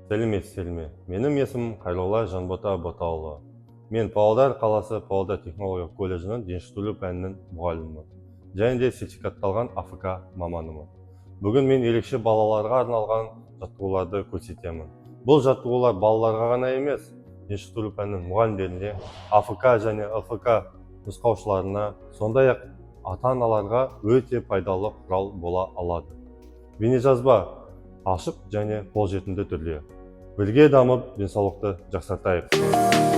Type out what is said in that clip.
Сәлеметсіздер. Менің есімім Қайролла Жанбота Ботаұлы. Мен Павлодар қаласы Павлодар технологиялық колледжінің дене шынықтыру пәнінің мұғалімімін. Және де сертификатталған АФК маманымын. Бүгін мен ерекше балаларға арналған жаттығуларды көрсетемін. Бұл жаттығулар балаларға ғана емес, дене шынықтыру пәнінің мұғалімдеріне, АФК және ЛФК нұсқаушыларына, сондай-ақ ата-аналарға өте пайдалы құрал бола алады. Бейнежазба ашық және қолжетімді түрде. Бірге дамып, денсаулықты жақсартайық.